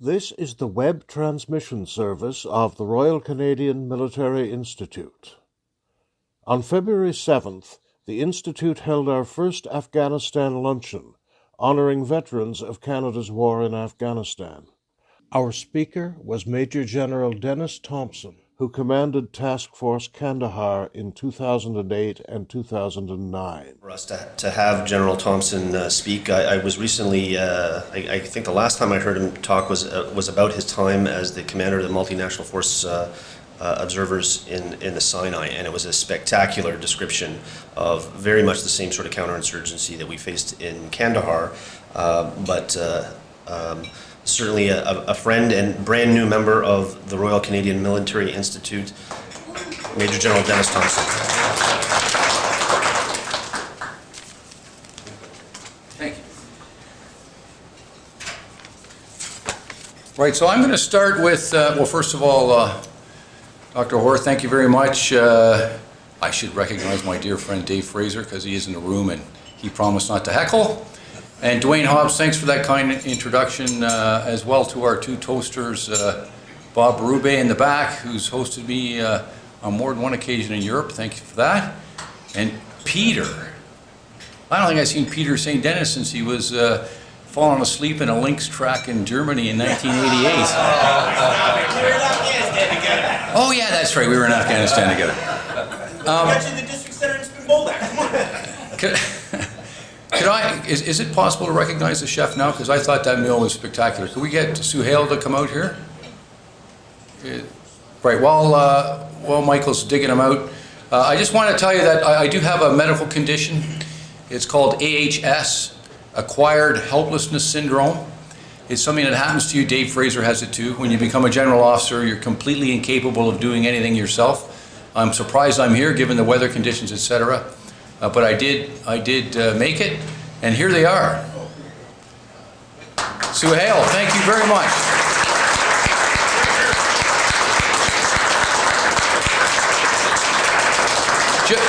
This is the web transmission service of the Royal Canadian Military Institute. On February 7th, the Institute held our first Afghanistan Luncheon, honouring veterans of Canada's war in Afghanistan. Our speaker was Major General Denis Thompson, who commanded Task Force Kandahar in 2008 and 2009. For us to have General Thompson speak, I was recently, I think the last time I heard him talk was about his time as the commander of the multinational force observers in the Sinai, and it was a spectacular description of very much the same sort of counterinsurgency that we faced in Kandahar, but certainly a friend and brand new member of the Royal Canadian Military Institute, Major General Denis Thompson. Thank you. Right, so I'm going to start with, well, first of all, Dr. Hoare, thank you very much. I should recognize my dear friend Dave Fraser because he is in the room and he promised not to heckle. And Dwayne Hobbs, thanks for that kind introduction, as well to our two toasters, Bob Berube in the back, who's hosted me on more than one occasion in Europe. Thank you for that. And Peter. I don't think I've seen Peter St. Denis since he was falling asleep in a Lynx track in Germany in 1988. Oh yeah, that's right. We were in Afghanistan together. Got you in the district center in Spinbolda. Come on. Is it possible to recognize the chef now? Because I thought that meal was spectacular. Could we get Suhail to come out here? Right, while Michael's digging him out, I just want to tell you that I do have a medical condition. It's called AHS, Acquired Helplessness Syndrome. It's something that happens to you. Dave Fraser has it too. When you become a general officer, you're completely incapable of doing anything yourself. I'm surprised I'm here given the weather conditions, etc. But I did make it, and here they are. Suhail, thank you very much.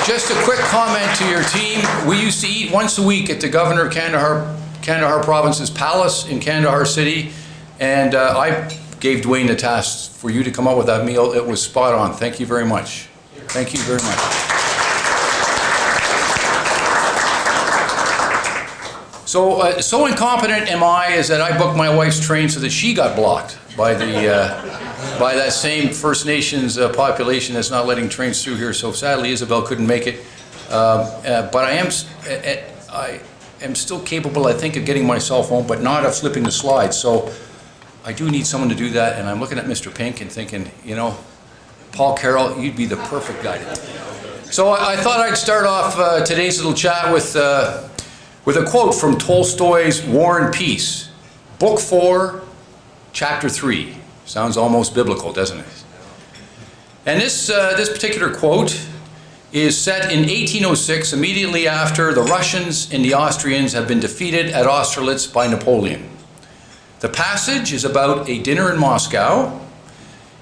Just a quick comment to your team. We used to eat once a week at the Governor of Kandahar Province's palace in Kandahar City, and I gave Dwayne the task for you to come up with that meal. It was spot on. Thank you very much. Thank you very much. So incompetent am I is that I booked my wife's train so that she got blocked by by that same First Nations population that's not letting trains through here. So sadly, Isabel couldn't make it. But I am still capable, I think, of getting myself home, but not of flipping the slides. So I do need someone to do that. And I'm looking at Mr. Pink and thinking, you know, Paul Carroll, you'd be the perfect guy to do. So I thought I'd start off today's little chat with a quote from Tolstoy's War and Peace, Book 4, Chapter 3. Sounds almost biblical, doesn't it? And this particular quote is set in 1806, immediately after the Russians and the Austrians have been defeated at Austerlitz by Napoleon. The passage is about a dinner in Moscow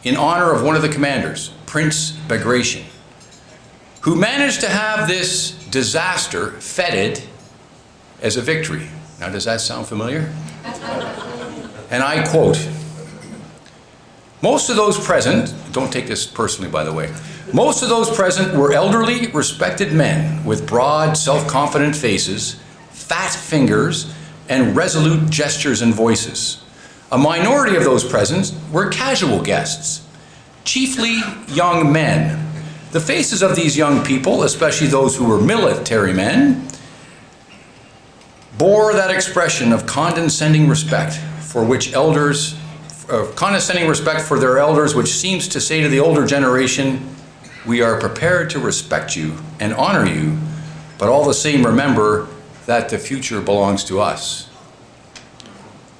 in honor of one of the commanders, Prince Bagration, who managed to have this disaster feted as a victory. Now, does that sound familiar? And I quote, most of those present, don't take this personally by the way, most of those present were elderly, respected men with broad, self-confident faces, fat fingers, and resolute gestures and voices. A minority of those present were casual guests, chiefly young men. The faces of these young people, especially those who were military men, bore that expression of condescending respect for which elders, condescending respect for their elders, which seems to say to the older generation, we are prepared to respect you and honor you, but all the same remember that the future belongs to us.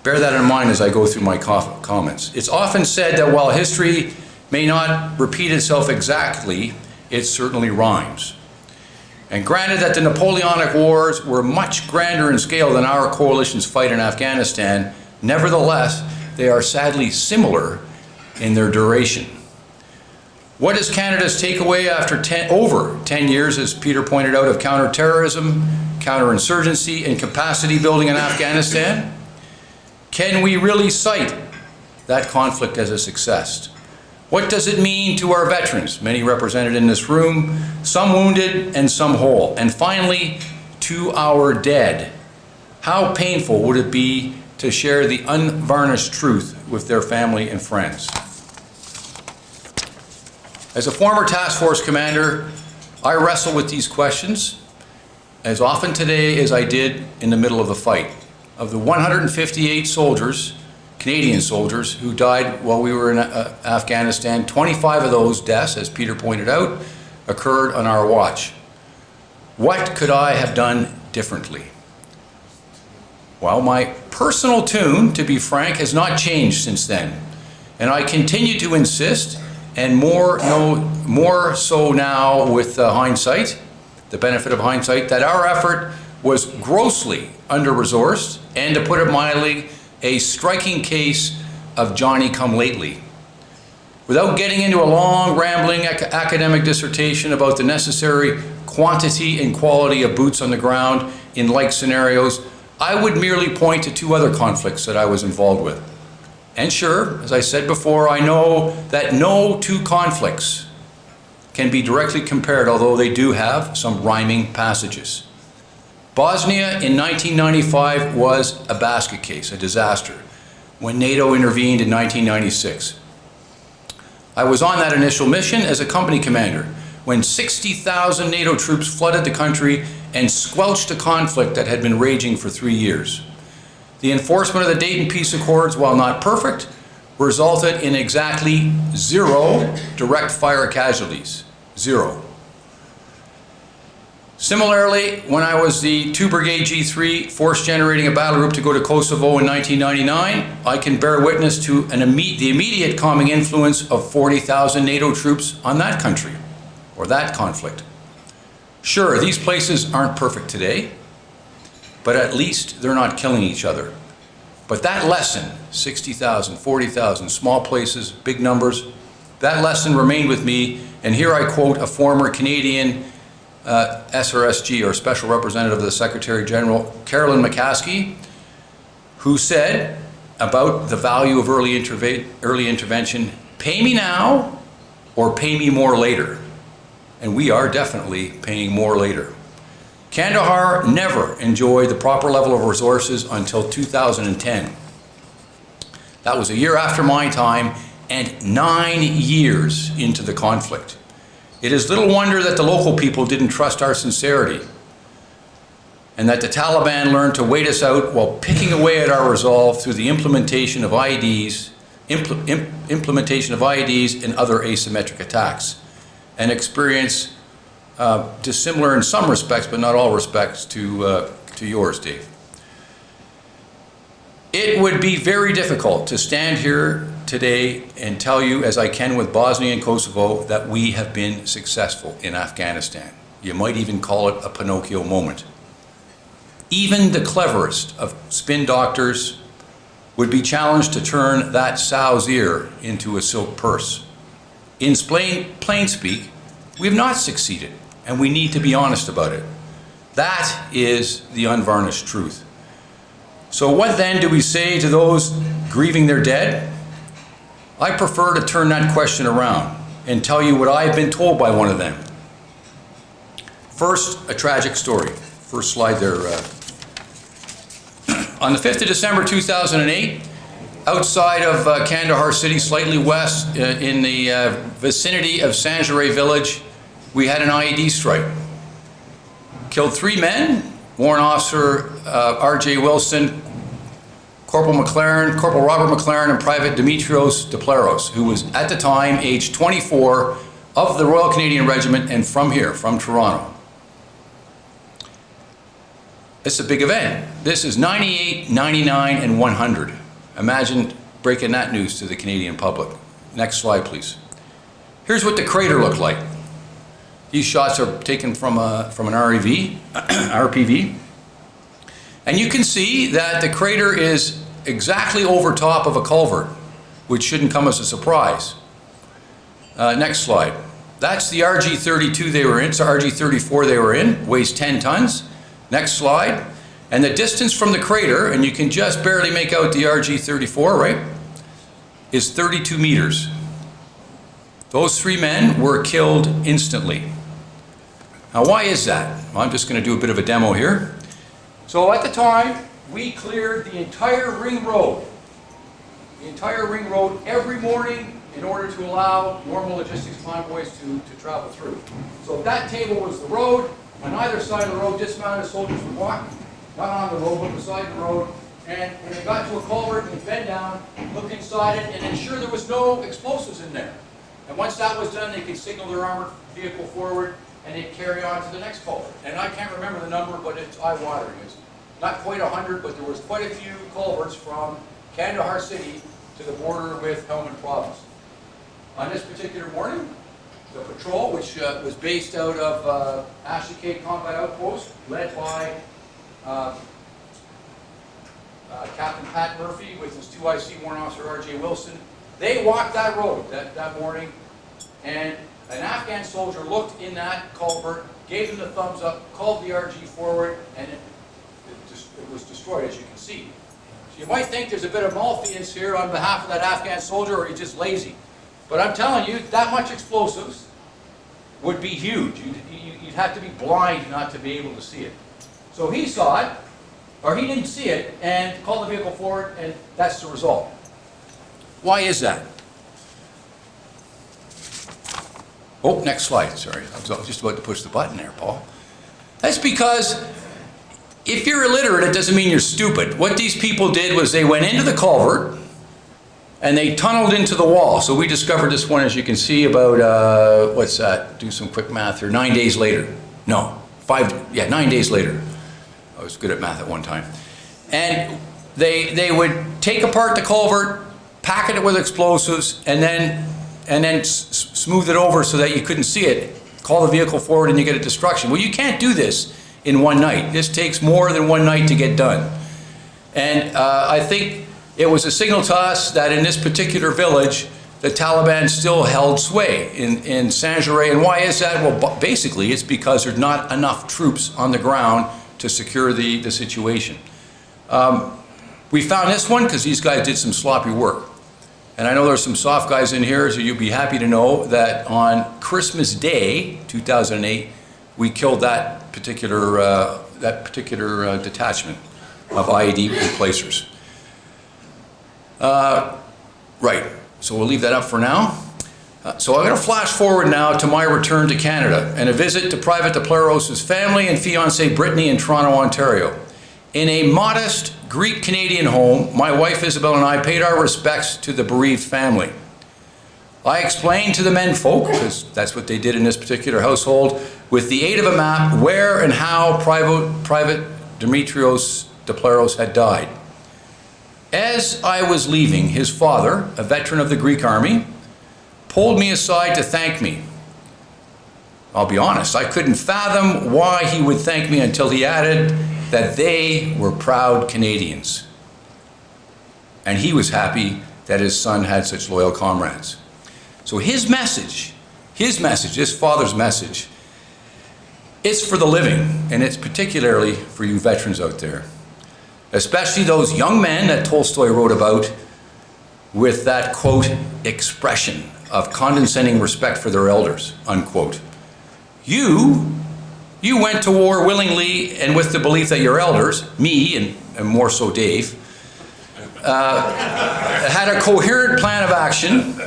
Bear that in mind as I go through my comments. It's often said that while history may not repeat itself exactly, it certainly rhymes. And granted that the Napoleonic Wars were much grander in scale than our coalition's fight in Afghanistan, nevertheless, they are sadly similar in their duration. What is Canada's takeaway after over 10 years, as Peter pointed out, of counterterrorism, counterinsurgency, and capacity building in Afghanistan? Can we really cite that conflict as a success? What does it mean to our veterans, many represented in this room, some wounded and some whole? And finally, to our dead, how painful would it be to share the unvarnished truth with their family and friends? As a former task force commander, I wrestle with these questions as often today as I did in the middle of the fight. Of the 158 soldiers, Canadian soldiers, who died while we were in Afghanistan, 25 of those deaths, as Peter pointed out, occurred on our watch. What could I have done differently? Well, my personal tune, to be frank, has not changed since then. And I continue to insist, and more so now with hindsight, the benefit of hindsight, that our effort was grossly under-resourced, and to put it mildly, a striking case of Johnny-come-lately. Without getting into a long, rambling academic dissertation about the necessary quantity and quality of boots on the ground in like scenarios, I would merely point to two other conflicts that I was involved with. And sure, as I said before, I know that no two conflicts can be directly compared, although they do have some rhyming passages. Bosnia in 1995 was a basket case, a disaster, when NATO intervened in 1996. I was on that initial mission as a company commander when 60,000 NATO troops flooded the country and squelched a conflict that had been raging for 3 years. The enforcement of the Dayton Peace Accords, while not perfect, resulted in exactly 0 direct fire casualties. 0. Similarly, when I was the 2 Brigade G3 force generating a battle group to go to Kosovo in 1999, I can bear witness to the immediate calming influence of 40,000 NATO troops on that country, or that conflict. Sure, these places aren't perfect today, but at least they're not killing each other. But that lesson, 60,000, 40,000, small places, big numbers, that lesson remained with me, and here I quote a former Canadian SRSG, or Special Representative of the Secretary General, Carolyn McCaskey, who said about the value of early intervention, pay me now or pay me more later. And we are definitely paying more later. Kandahar never enjoyed the proper level of resources until 2010. That was a year after my time and 9 years into the conflict. It is little wonder that the local people didn't trust our sincerity, and that the Taliban learned to wait us out while picking away at our resolve through the implementation of IEDs, and other asymmetric attacks, an experience dissimilar in some respects, but not all respects, to yours, Dave. It would be very difficult to stand here today and tell you, as I can with Bosnia and Kosovo, that we have been successful in Afghanistan. You might even call it a Pinocchio moment. Even the cleverest of spin doctors would be challenged to turn that sow's ear into a silk purse. In plain speak, we have not succeeded, and we need to be honest about it. That is the unvarnished truth. So what then do we say to those grieving their dead? I prefer to turn that question around and tell you what I've been told by one of them. First, a tragic story. First slide there. On the 5th of December 2008, outside of Kandahar city, slightly west in the vicinity of Sanjare village, we had an IED strike. Killed 3 men, Warrant Officer R.J. Wilson, Corporal Robert McLaren, and Private Dimitrios Depleros, who was at the time age 24, of the Royal Canadian Regiment, and from here, from Toronto. It's a big event. This is 98, 99, and 100. Imagine breaking that news to the Canadian public. Next slide, please. Here's what the crater looked like. These shots are taken from an RPV. And you can see that the crater is exactly over top of a culvert, which shouldn't come as a surprise. Next slide. That's the RG-32 they were in, so RG-34 they were in, weighs 10 tons. Next slide. And the distance from the crater, and you can just barely make out the RG-34, right? is 32 meters. Those 3 men were killed instantly. Now, why is that? Well, I'm just going to do a bit of a demo here. So at the time, we cleared the entire ring road. The entire ring road every morning in order to allow normal logistics convoys to travel through. So that table was the road. On either side of the road, dismounted soldiers would walk, not on the road, but beside the road. And when they got to a culvert, they'd bend down, look inside it, and ensure there was no explosives in there. And once that was done, they could signal their armored vehicle forward, and they'd carry on to the next culvert. And I can't remember the number, but it's eye-watering. It's not quite 100, but there was quite a few culverts from Kandahar city to the border with Helmand province. On this particular morning, the patrol, which was based out of Ashikay Combat Outpost, led by Captain Pat Murphy with his 2IC Warrant Officer R.J. Wilson, they walked that road that morning, and an Afghan soldier looked in that culvert, gave them the thumbs up, called the RG forward, and it was destroyed, as you can see. So you might think there's a bit of malfeasance here on behalf of that Afghan soldier, or he's just lazy. But I'm telling you, that much explosives would be huge. You'd have to be blind not to be able to see it. So he saw it, or he didn't see it, and called the vehicle forward, and that's the result. Why is that? Oh, next slide, sorry. I was just about to push the button there, Paul. That's because if you're illiterate, it doesn't mean you're stupid. What these people did was they went into the culvert, and they tunneled into the wall. So we discovered this one, as you can see, about, what's that? Do some quick math here. 9 days later. No, 9 days later. I was good at math at one time. And they would take apart the culvert, pack it with explosives, and then smooth it over so that you couldn't see it. Call the vehicle forward and you get a destruction. Well, you can't do this in one night. This takes more than one night to get done. And I think it was a signal to us that in this particular village, the Taliban still held sway in Sanjare. And why is that? Well, basically, it's because there's not enough troops on the ground to secure the situation. We found this one because these guys did some sloppy work. And I know there's some soft guys in here, so you'll be happy to know that on Christmas Day, 2008, we killed that particular detachment of IED replacers. Right, so we'll leave that up for now. So I'm going to flash forward now to my return to Canada and a visit to Private DePlaros' family and fiancée Brittany in Toronto, Ontario. In a modest Greek-Canadian home, my wife Isabel and I paid our respects to the bereaved family. I explained to the menfolk, because that's what they did in this particular household, with the aid of a map, where and how Private Dimitrios DePlaros had died. As I was leaving, his father, a veteran of the Greek army, pulled me aside to thank me. I'll be honest, I couldn't fathom why he would thank me until he added that they were proud Canadians. And he was happy that his son had such loyal comrades. So his message, this father's message, is for the living, and it's particularly for you veterans out there. Especially those young men that Tolstoy wrote about with that, quote, expression of condescending respect for their elders, unquote. You went to war willingly and with the belief that your elders, me and more so Dave, had a coherent plan of action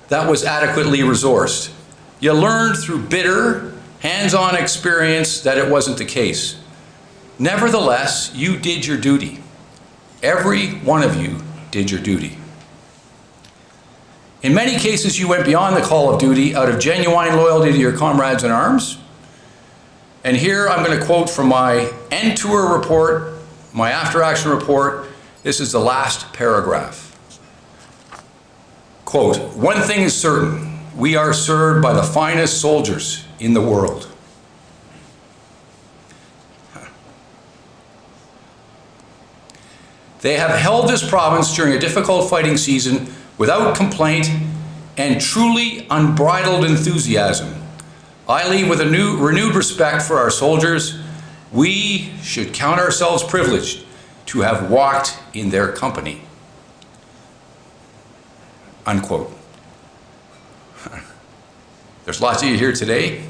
that was adequately resourced. You learned through bitter, hands-on experience that it wasn't the case. Nevertheless, you did your duty. Every one of you did your duty. In many cases, you went beyond the call of duty out of genuine loyalty to your comrades in arms. And here I'm going to quote from my end tour report, my after action report. This is the last paragraph. Quote, "One thing is certain, we are served by the finest soldiers in the world." They have held this province during a difficult fighting season without complaint and truly unbridled enthusiasm. I leave with a renewed respect for our soldiers. We should count ourselves privileged to have walked in their company. unquote. There's lots of you here today,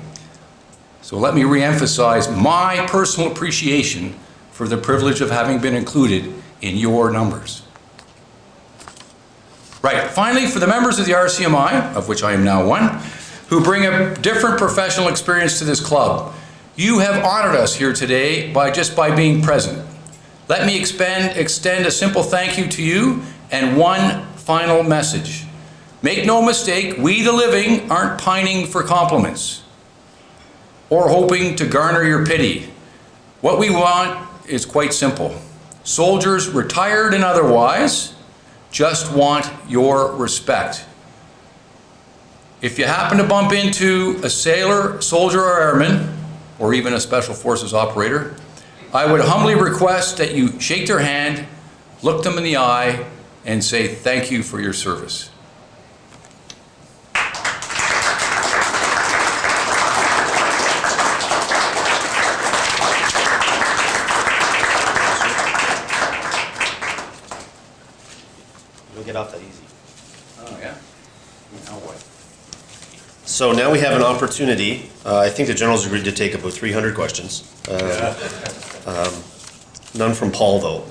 so let me re-emphasize my personal appreciation for the privilege of having been included in your numbers. Right, finally, for the members of the RCMI, of which I am now one, who bring a different professional experience to this club, you have honored us here today just by being present. Let me extend a simple thank you to you and one final message. Make no mistake, we the living aren't pining for compliments or hoping to garner your pity. What we want is quite simple. Soldiers, retired and otherwise, just want your respect. If you happen to bump into a sailor, soldier, or airman, or even a special forces operator, I would humbly request that you shake their hand, look them in the eye, and say thank you for your service. You'll get off that easy. Oh, yeah? Now what? So now we have an opportunity. I think the generals agreed to take about 300 questions. None from Paul, though.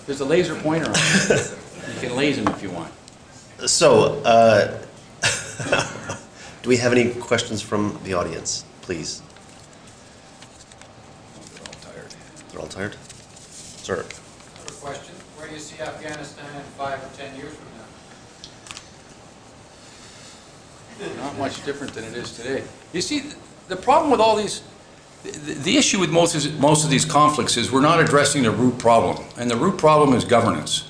There's a laser pointer on it. You can laser them if you want. So, do we have any questions from the audience, please? They're all tired. They're all tired? Sir. I have a question. Where do you see Afghanistan in 5 or 10 years from now? Not much different than it is today. You see, the problem with all these, the issue with most of these conflicts is we're not addressing the root problem, and the root problem is governance.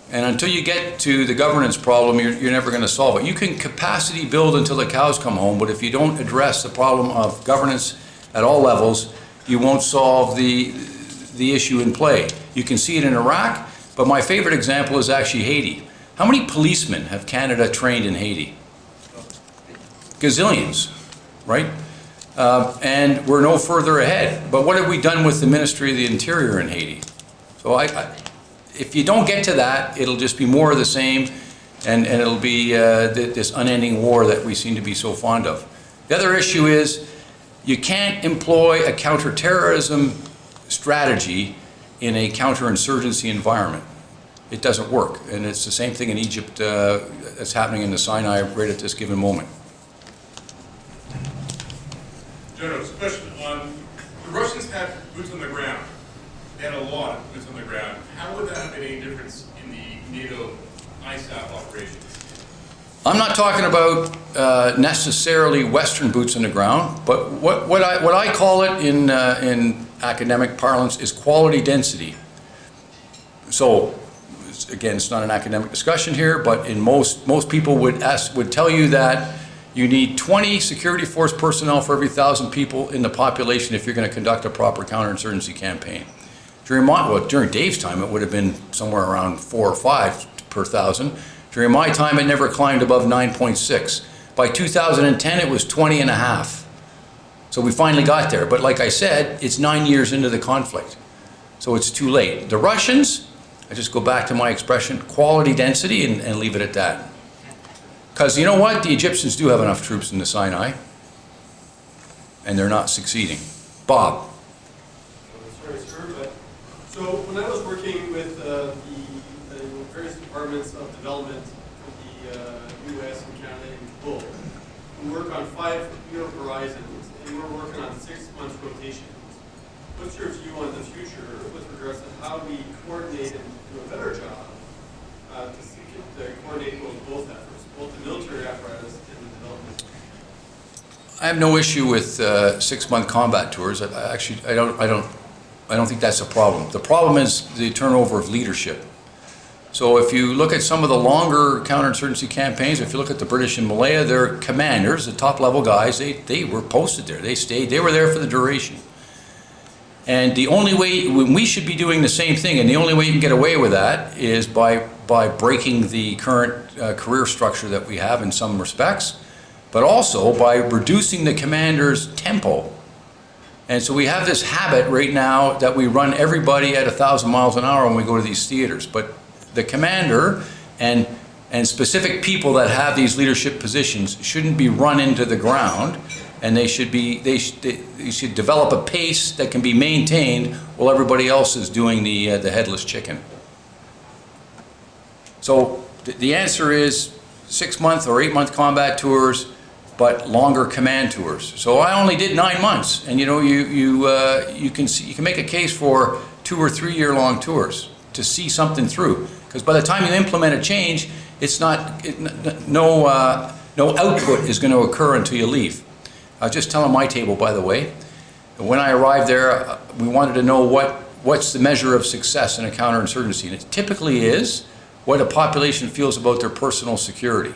And until you get to the governance problem, you're never going to solve it. You can capacity build until the cows come home, but if you don't address the problem of governance at all levels, you won't solve the issue in play. You can see it in Iraq, but my favorite example is actually Haiti. How many policemen have Canada trained in Haiti? Gazillions, right? And we're no further ahead. But what have we done with the Ministry of the Interior in Haiti? So if you don't get to that, it'll just be more of the same, and it'll be this unending war that we seem to be so fond of. The other issue is you can't employ a counterterrorism strategy in a counterinsurgency environment. It doesn't work, and it's the same thing in Egypt that's happening in the Sinai right at this given moment. General, just a question on, the Russians had boots on the ground. They had a lot of boots on the ground. How would that have made any difference in the NATO ISAF operations? I'm not talking about necessarily Western boots on the ground, but what I call it in academic parlance is quality density. So, again, it's not an academic discussion here, but in most people would tell you that you need 20 security force personnel for every 1,000 people in the population if you're going to conduct a proper counterinsurgency campaign. During Dave's time, it would have been somewhere around 4 or 5 per 1,000. During my time, it never climbed above 9.6. By 2010, it was 20 and a half. So we finally got there. But like I said, it's 9 years into the conflict. So it's too late. The Russians, I just go back to my expression, quality density, and leave it at that. Because you know what? The Egyptians do have enough troops in the Sinai, and they're not succeeding. Bob. Sorry, sir, but so when I was working with the various departments of development of the U.S. and Canada in Kabul, we work on 5-year horizons, and we're working on 6-month rotations. What's your view on the future with regards to how we coordinate and do a better job to coordinate both efforts, both the military apparatus and the development? I have no issue with 6-month combat tours. I don't think that's a problem. The problem is the turnover of leadership. So if you look at some of the longer counterinsurgency campaigns, if you look at the British in Malaya, their commanders, the top level guys, they were posted there. They stayed. They were there for the duration. And the only way, we should be doing the same thing, and the only way you can get away with that is by breaking the current career structure that we have in some respects, but also by reducing the commander's tempo And so we have this habit right now that we run everybody at 1,000 miles an hour when we go to these theaters. But the commander and specific people that have these leadership positions shouldn't be run into the ground, and they should develop a pace that can be maintained while everybody else is doing the headless chicken. So the answer is 6-month or 8-month combat tours, but longer command tours. So I only did 9 months, and you know, you can make a case for 2 or 3 year long tours to see something through. Because by the time you implement a change, it's no output is going to occur until you leave. I was just telling my table, by the way, when I arrived there, we wanted to know what's the measure of success in a counterinsurgency, and it typically is what a population feels about their personal security.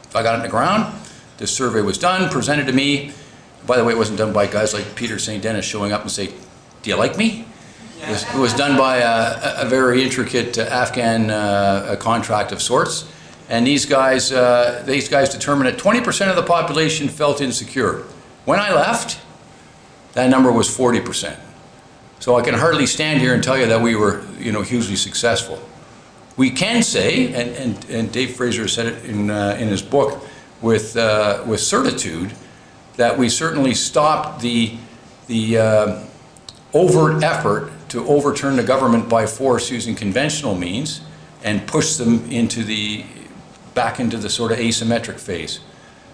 So I got on the ground, this survey was done, presented to me. By the way, it wasn't done by guys like Peter St. Denis showing up and say, "Do you like me?" It was done by a very intricate Afghan contract of sorts. And these guys determined that 20% of the population felt insecure. When I left, that number was 40%. So I can hardly stand here and tell you that we were, you know, hugely successful. We can say, and Dave Fraser said it in his book with certitude, that we certainly stopped the overt effort to overturn the government by force using conventional means and push them back into the sort of asymmetric phase,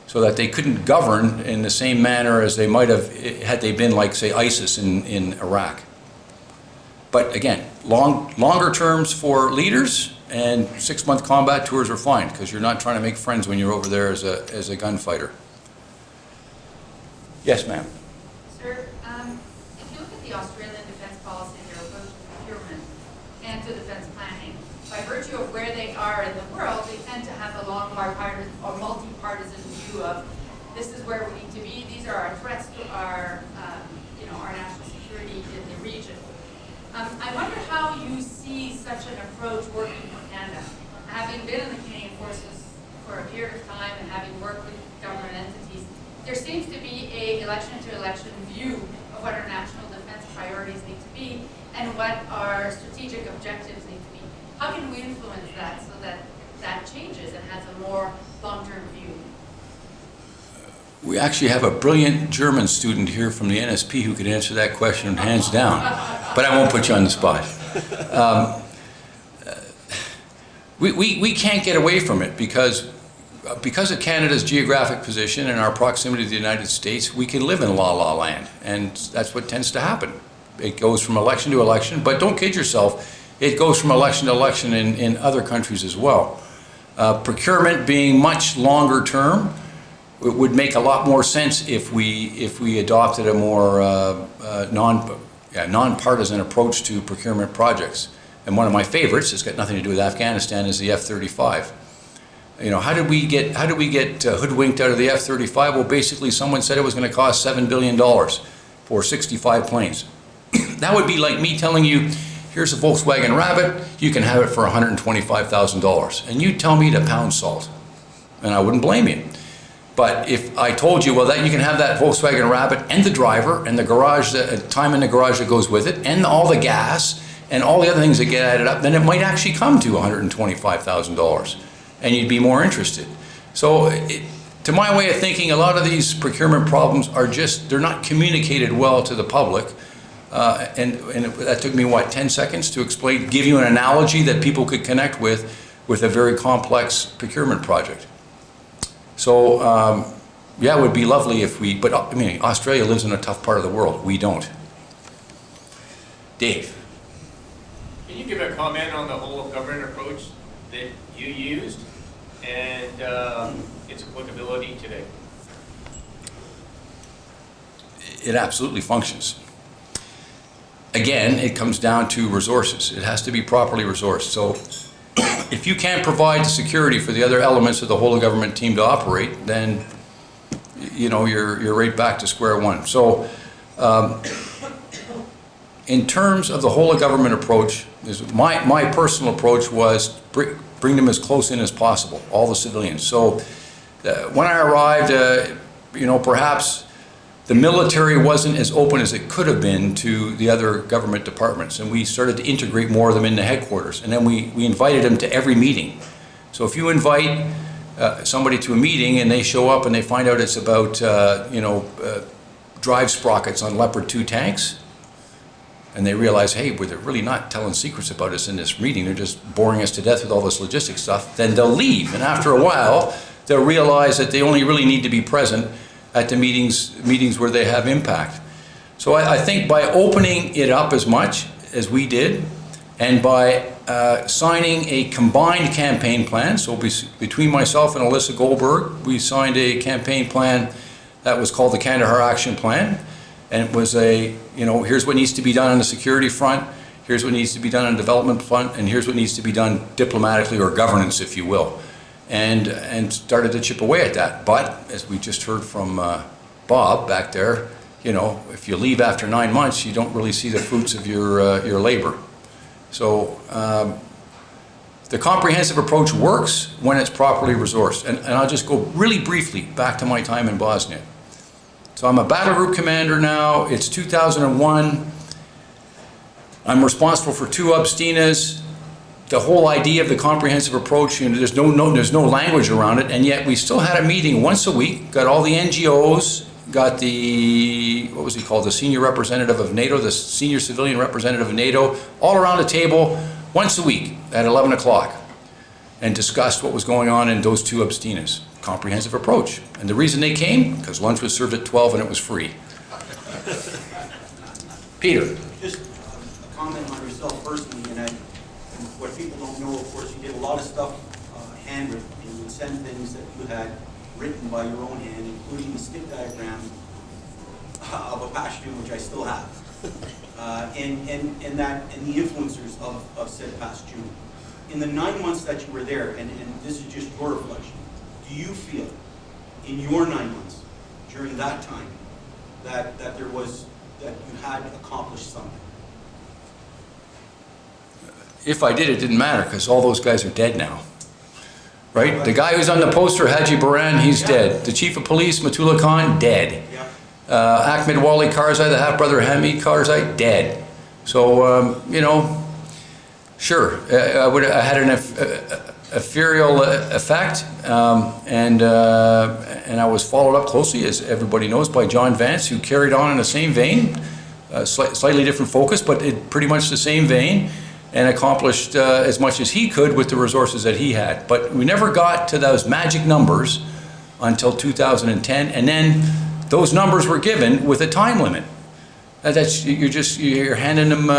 so that they couldn't govern in the same manner as they might have had they been like, say, ISIS in Iraq. But again, longer terms for leaders, and 6-month combat tours are fine, because you're not trying to make friends when you're over there as a gunfighter. Yes, ma'am. Sir, if you look at the Australian defence policy and their approach to procurement and to defence planning, by virtue of where they are in the world, they tend to have a long bipartisan or multi-partisan view of this is where we need to be. These are our threats to our, our national security in the region. I wonder how you see such an approach working for Canada. Having been in the Canadian Forces for a period of time and having worked with government entities, there seems to be a election-to-election view of what our national defense priorities need to be and what our strategic objectives need to be. How can we influence that so that that changes and has a more long-term view? We actually have a brilliant German student here from the NSP who could answer that question hands down, but I won't put you on the spot. We can't get away from it because of Canada's geographic position and our proximity to the United States. We can live in la-la land, and that's what tends to happen. It goes from election to election, but don't kid yourself, it goes from election to election in other countries as well. Procurement being much longer term, it would make a lot more sense if we adopted a more non-partisan approach to procurement projects. And one of my favorites, it's got nothing to do with Afghanistan, is the F-35. You know, how did we get hoodwinked out of the F-35? Well, basically, someone said it was going to cost $7 billion for 65 planes. That would be like me telling you, here's a Volkswagen Rabbit, you can have it for $125,000. And you tell me to pound salt, and I wouldn't blame you. But if I told you, well, that you can have that Volkswagen Rabbit and the driver and the garage, time in the garage that goes with it, and all the gas and all the other things that get added up, then it might actually come to $125,000, and you'd be more interested. So to my way of thinking, a lot of these procurement problems are they're not communicated well to the public. And that took me, 10 seconds to explain, give you an analogy that people could connect with a very complex procurement project. So, yeah, it would be lovely if but I mean, Australia lives in a tough part of the world. We don't. Dave. Can you give a comment on the whole of government approach that you used and its applicability today? It absolutely functions. Again, it comes down to resources. It has to be properly resourced. So if you can't provide the security for the other elements of the whole of government team to operate, then you're right back to square one. So in terms of the whole of government approach, my personal approach was bring them as close in as possible, all the civilians. So when I arrived, perhaps the military wasn't as open as it could have been to the other government departments, and we started to integrate more of them into headquarters. And then we invited them to every meeting. So if you invite somebody to a meeting and they show up and they find out it's about, drive sprockets on Leopard 2 tanks, and they realize, hey, well, they're really not telling secrets about us in this meeting, they're just boring us to death with all this logistics stuff, then they'll leave. And after a while, they'll realize that they only really need to be present at the meetings where they have impact. So I think by opening it up as much as we did, and by signing a combined campaign plan, so between myself and Alyssa Goldberg, we signed a campaign plan that was called the Kandahar Action Plan, and it was here's what needs to be done on the security front, here's what needs to be done on the development front, and here's what needs to be done diplomatically, or governance, if you will. And started to chip away at that. But as we just heard from Bob back there, if you leave after 9 months, you don't really see the fruits of your labor. So the comprehensive approach works when it's properly resourced. And I'll just go really briefly back to my time in Bosnia. So I'm a battle group commander now. It's 2001. I'm responsible for 2 Abstinas. The whole idea of the comprehensive approach, there's no language around it, and yet we still had a meeting once a week, got all the NGOs, got the, what was he called, the senior representative of NATO, the senior civilian representative of NATO, all around the table once a week at 11 o'clock, and discussed what was going on in those 2 Abstinas. Comprehensive approach. And the reason they came, because lunch was served at 12 and it was free. Peter. Just a comment on yourself personally, and what people don't know, of course, you did a lot of stuff handwritten. You would send things that you had written by your own hand, including the stick diagram of a Pashtun, which I still have, and the influencers of said Pashtun. In the 9 months that you were there, and this is just your reflection, do you feel in your 9 months during that time that you had accomplished something? If I did, it didn't matter, because all those guys are dead now. Right? The guy who's on the poster, Haji Baran, he's dead. The chief of police, Matullah Khan, dead. Ahmed Wali Karzai, the half-brother of Hamid Karzai, dead. So, sure, I had an ethereal effect, and I was followed up closely, as everybody knows, by John Vance, who carried on in the same vein, slightly different focus, but pretty much the same vein, and accomplished as much as he could with the resources that he had. But we never got to those magic numbers until 2010, and then those numbers were given with a time limit. You're handing them,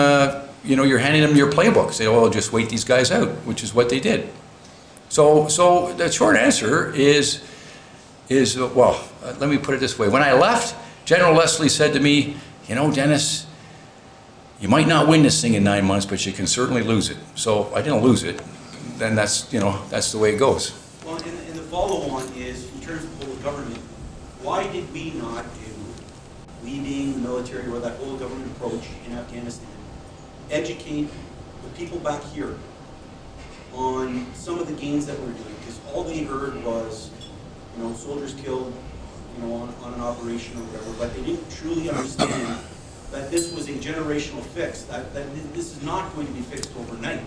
you're handing them your playbook. Say, oh, just wait these guys out, which is what they did. So the short answer is well, let me put it this way. When I left, General Leslie said to me, Dennis, you might not win this thing in 9 months, but you can certainly lose it. So I didn't lose it. Then that's the way it goes. Well, and the follow-on is, in terms of whole government, why did we not do, we being the military or that whole government approach in Afghanistan, educate the people back here on some of the gains that we're doing? Because all they heard was, soldiers killed, on an operation or whatever, but they didn't truly understand that this was a generational fix, that this is not going to be fixed overnight.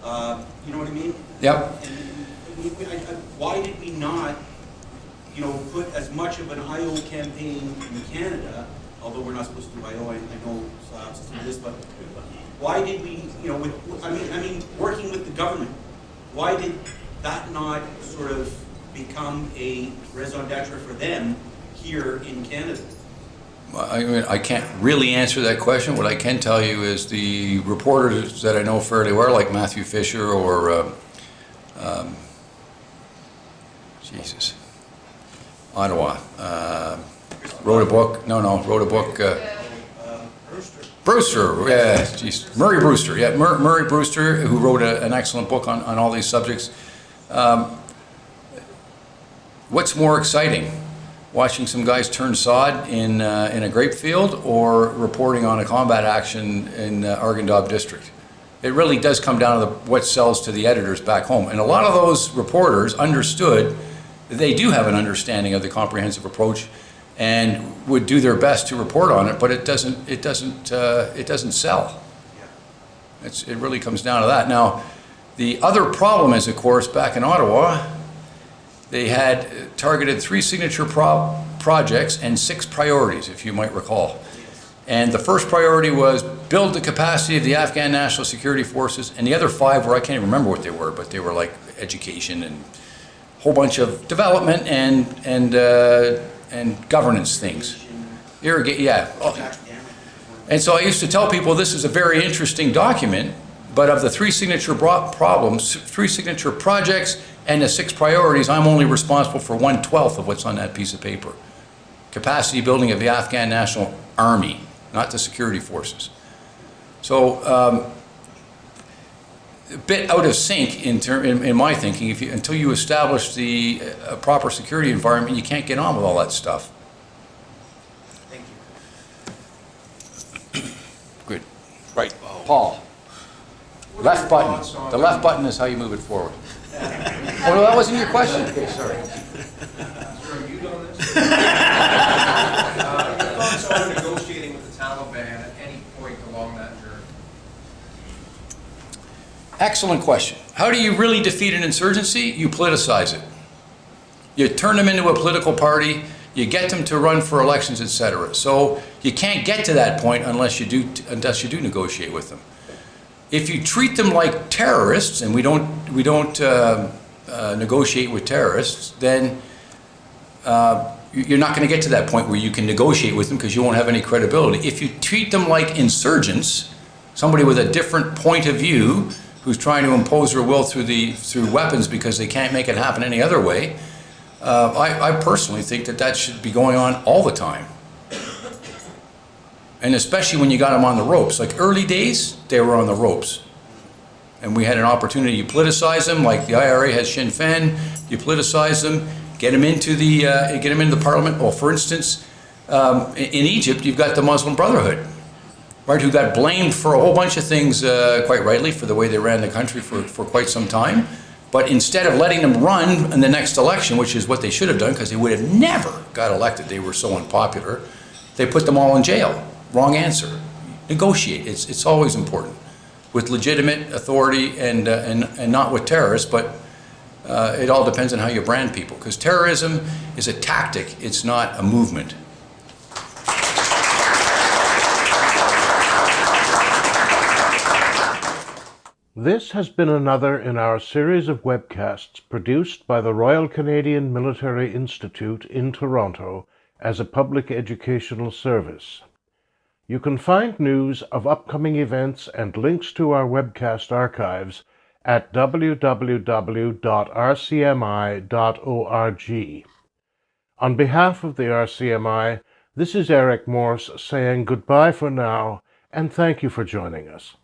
You know what I mean? Yep. And why did we not, put as much of an IO campaign in Canada, although we're not supposed to do IO, I know some of this, but why did we, working with the government, why did that not sort of become a raison d'etre for them here in Canada? I can't really answer that question. What I can tell you is the reporters that I know fairly well, like Matthew Fisher or Ottawa, wrote a book. Wrote a book. Brewster, yeah, geez, Murray Brewster, yeah, Murray Brewster, who wrote an excellent book on all these subjects. What's more exciting? Watching some guys turn sod in a grape field, or reporting on a combat action in Arghandab district? It really does come down to what sells to the editors back home. And a lot of those reporters understood that they do have an understanding of the comprehensive approach, and would do their best to report on it, but it doesn't sell. It really comes down to that. Now, the other problem is, of course, back in Ottawa, they had targeted 3 signature projects and 6 priorities, if you might recall. And the first priority was build the capacity of the Afghan National Security Forces, and the other 5 were, I can't even remember what they were, but they were like education and a whole bunch of development and governance things. Yeah. And so I used to tell people this is a very interesting document, but of the 3 signature problems, 3 signature projects, and the 6 priorities, I'm only responsible for 1/12 of what's on that piece of paper. Capacity building of the Afghan National Army, not the security forces. So a bit out of sync in my thinking. Until you establish the proper security environment, you can't get on with all that stuff. Thank you. Good. Right. Paul. Left button. The left button is how you move it forward. Oh, no, that wasn't your question. Okay, sorry. Is there a mute on this? Your thoughts on negotiating with the Taliban at any point along that journey? Excellent question. How do you really defeat an insurgency? You politicize it. You turn them into a political party, you get them to run for elections, etc. So you can't get to that point unless you do negotiate with them. If you treat them like terrorists, and we don't negotiate with terrorists, then you're not going to get to that point where you can negotiate with them because you won't have any credibility. If you treat them like insurgents, somebody with a different point of view who's trying to impose their will through weapons because they can't make it happen any other way, I personally think that should be going on all the time. And especially when you got them on the ropes. Like early days, they were on the ropes. And we had an opportunity to politicize them, like the IRA has Sinn Féin. You politicize them, get them into the parliament. Well, for instance, in Egypt, you've got the Muslim Brotherhood, right, who got blamed for a whole bunch of things, quite rightly, for the way they ran the country for quite some time. But instead of letting them run in the next election, which is what they should have done, because they would have never got elected, they were so unpopular, they put them all in jail. Wrong answer. Negotiate. It's always important with legitimate authority and not with terrorists, but it all depends on how you brand people, because terrorism is a tactic, it's not a movement. This has been another in our series of webcasts produced by the Royal Canadian Military Institute in Toronto as a public educational service. You can find news of upcoming events and links to our webcast archives at www.rcmi.org. On behalf of the RCMI, this is Eric Morse saying goodbye for now, and thank you for joining us.